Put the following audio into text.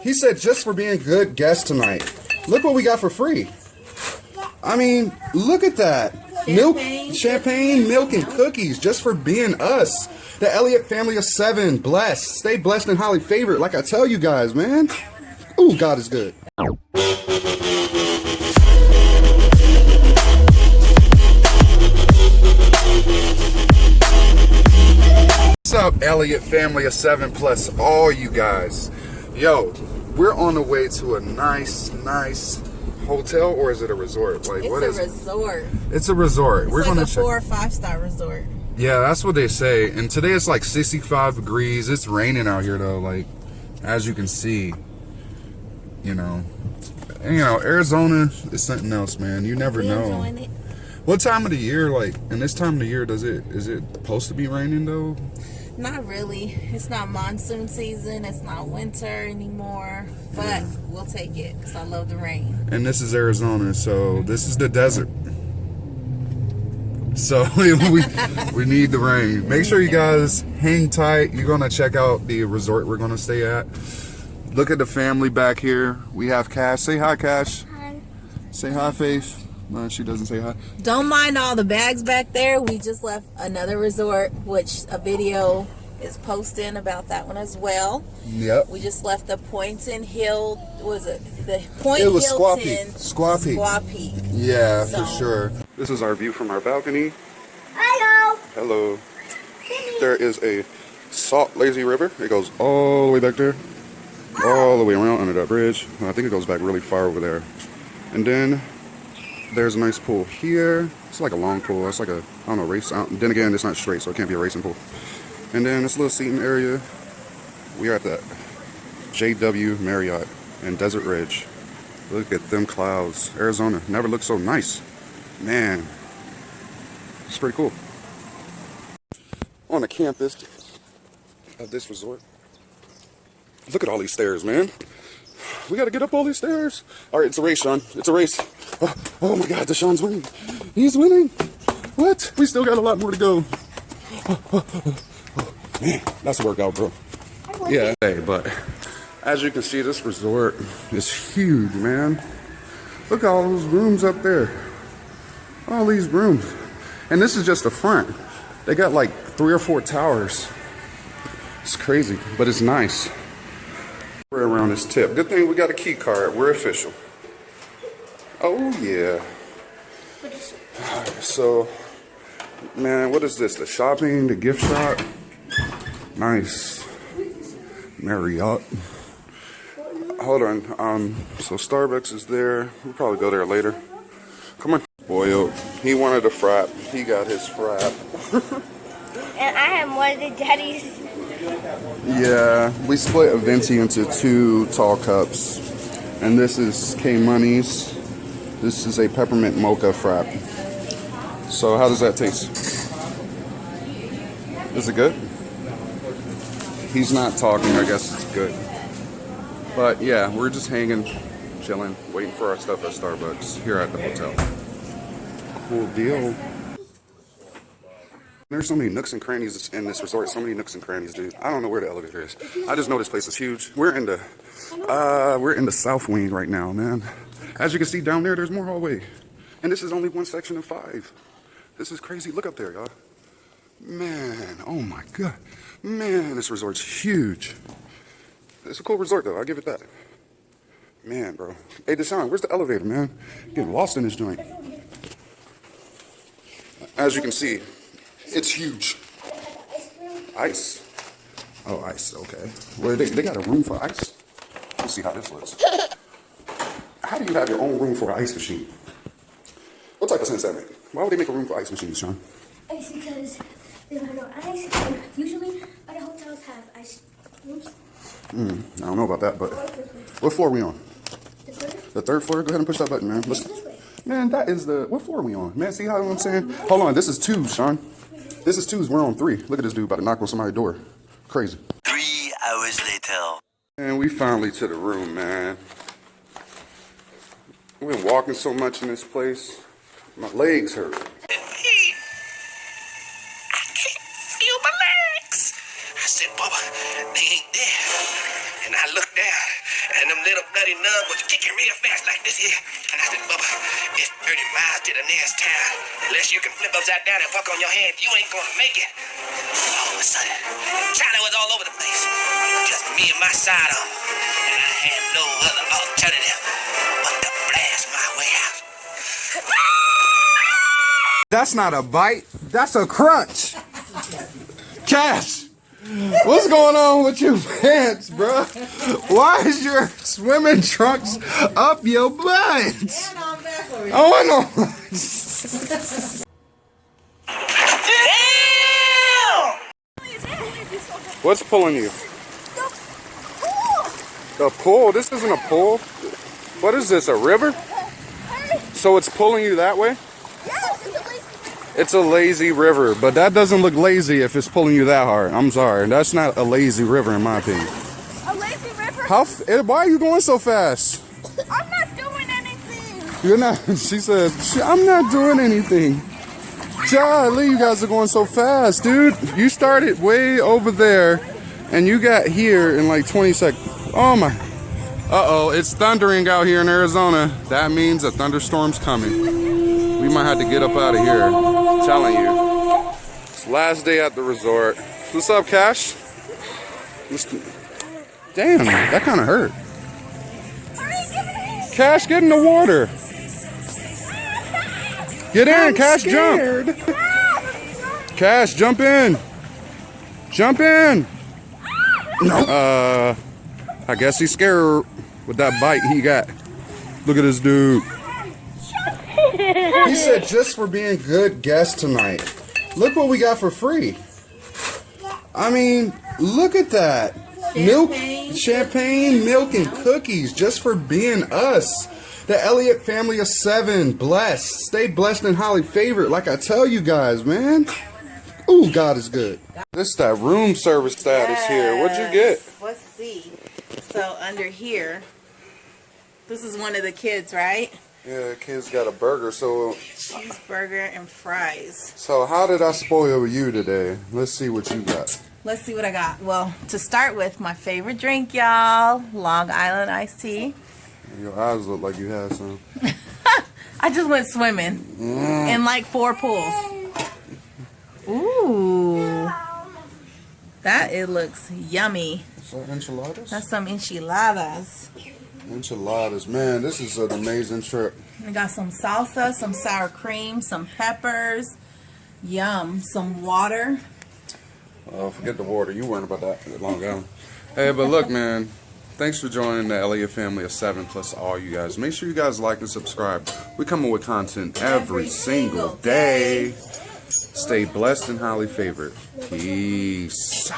He said just for being good guests tonight. Look what we got for free. I mean, look at that. Champagne, milk, and cookies just for being us. The Eliott family of 7. Blessed. Stay blessed and highly favored. Like I tell you guys, man. Ooh, God is good. What's up, Eliott family of 7 plus all you guys. Yo, we're on the way to a nice hotel, or is it a resort? Like, it's what is a resort. It's a resort. It's we're like gonna a check. 4 or 5 star resort. Yeah, that's what they say. And today it's like 65 degrees. It's raining out here though, like as you can see. You know, Arizona is something else, man. You never know. Enjoying it. What time of the year, like in this time of the year, is it supposed to be raining though? Not really. It's not monsoon season. It's not winter anymore. But we'll take it because I love the rain. And this is Arizona, so this is the desert. So we need the rain. Make sure you guys hang tight. You're gonna check out the resort we're gonna stay at. Look at the family back here. We have Cash. Say hi, Cash. Hi. Say hi, Faith. No, she doesn't say hi. Don't mind all the bags back there. We just left another resort, which a video is posting about that one as well. Yep. We just left the Pointon Hill. Was it the Point? It was Hilton? Squaw Peak. Yeah, so, for sure. This is our view from our balcony. Hello. Hello. There is a salt lazy river. It goes all the way back there, all the way around under that bridge. I think it goes back really far over there. And then there's a nice pool here. It's like a long pool. It's like a, I don't know, race. Then again, it's not straight, so it can't be a racing pool. And then this little seating area. We are at the JW Marriott in Desert Ridge. Look at them clouds. Arizona never looked so nice. Man, it's pretty cool. On the campus of this resort. Look at all these stairs, man. We gotta get up all these stairs. All right, it's a race, Sean. It's a race. Oh my God, Deshaun's winning. He's winning. What? We still got a lot more to go. Man, that's a workout, bro. Yeah, hey, but as you can see, this resort is huge, man. Look at all those rooms up there. All these rooms. And this is just the front. They got like 3 or 4 towers. It's crazy, but it's nice. We're around this tip. Good thing we got a key card. We're official. Oh, yeah. So, man, what is this? The shopping, the gift shop? Nice. Marriott. Hold on. So Starbucks is there. We'll probably go there later. Come on. Boy, he wanted a frap. He got his frap. And I have more than Daddy's. Yeah, we split a venti into 2 tall cups. And this is K-Money's. This is a peppermint mocha frap. So how does that taste? Is it good? He's not talking, I guess it's good. But yeah, we're just hanging, chilling, waiting for our stuff at Starbucks here at the hotel. Cool deal. There's so many nooks and crannies in this resort. So many nooks and crannies, dude. I don't know where the elevator is. I just know this place is huge. We're in the south wing right now, man. As you can see down there, there's more hallway. And this is only one section of 5. This is crazy. Look up there, y'all. Man, oh my God. Man, this resort's huge. It's a cool resort, though. I'll give it that. Man, bro. Hey, Deshaun, where's the elevator, man? Getting lost in this joint. As you can see, it's huge. Ice. Oh, ice. Okay. Well, they got a room for ice. Let's see how this looks. How do you have your own room for an ice machine? What type of sense that make? Why would they make a room for ice machines, Sean? It's because there's no ice. And usually, other hotels have ice rooms. I don't know about that, but what floor are we on? The 3rd? The 3rd floor? Go ahead and push that button, man. This way. Man, that is the... What floor are we on? Man, see how I'm saying? Hold on, this is 2, Sean. This is 2s. We're on 3. Look at this dude about to knock on somebody's door. Crazy. 3 hours later. And we finally to the room, man. We've been walking so much in this place. My legs hurt. I can't feel my legs. I said, Bubba, they ain't there. And I looked down, and little bloody nub was kicking real fast like this here. And I said, Bubba, it's 30 miles to the nearest town. Unless you can flip upside down and walk on your hands, you ain't gonna make it. All of a sudden, China was all over the place. Just me and my sidearm. And I had no other alternative but to blast my way out. That's not a bite. That's a crunch. Cash, what's going on with your pants, bro? Why is your swimming trunks up your butt? Oh, I know. What's pulling you? The pool? This isn't a pool. What is this, a river? So it's pulling you that way? It's a lazy river, but that doesn't look lazy if it's pulling you that hard. I'm sorry. That's not a lazy river in my opinion. A lazy river? Why are you going so fast? I'm not doing anything. You're not. She said, I'm not doing anything. Golly, you guys are going so fast, dude. You started way over there, and you got here in like 20 seconds. Oh my. Uh-oh, it's thundering out here in Arizona. That means a thunderstorm's coming. We might have to get up out of here. I'm telling you. It's last day at the resort. What's up, Cash? Damn, that kind of hurt. Cash, get in the water. Get in, Cash, jump. Cash, jump in. Jump in. No. I guess he's scared with that bite he got. Look at this dude. He said just for being good guests tonight. Look what we got for free. I mean, look at that. Champagne, milk, and cookies just for being us. The Eliott family of 7. Blessed. Stay blessed and highly favored. Like I tell you guys, man. Ooh, God is good. This is that room service status here. What'd you get? Let's see. So under here, this is one of the kids, right? Yeah, the kids got a burger, so... Cheeseburger and fries. So how did I spoil you today? Let's see what you got. Let's see what I got. Well, to start with, my favorite drink, y'all. Long Island iced tea. Your eyes look like you had some. I just went swimming in like 4 pools. Ooh. It looks yummy. Is that enchiladas? That's some enchiladas. Enchiladas, man, this is an amazing trip. I got some salsa, some sour cream, some peppers. Yum. Some water. Oh, forget the water. You weren't about that long ago. Hey, but look, man. Thanks for joining the Eliott family of 7 plus all you guys. Make sure you guys like and subscribe. We're coming with content every single day. Stay blessed and highly favored. Peace.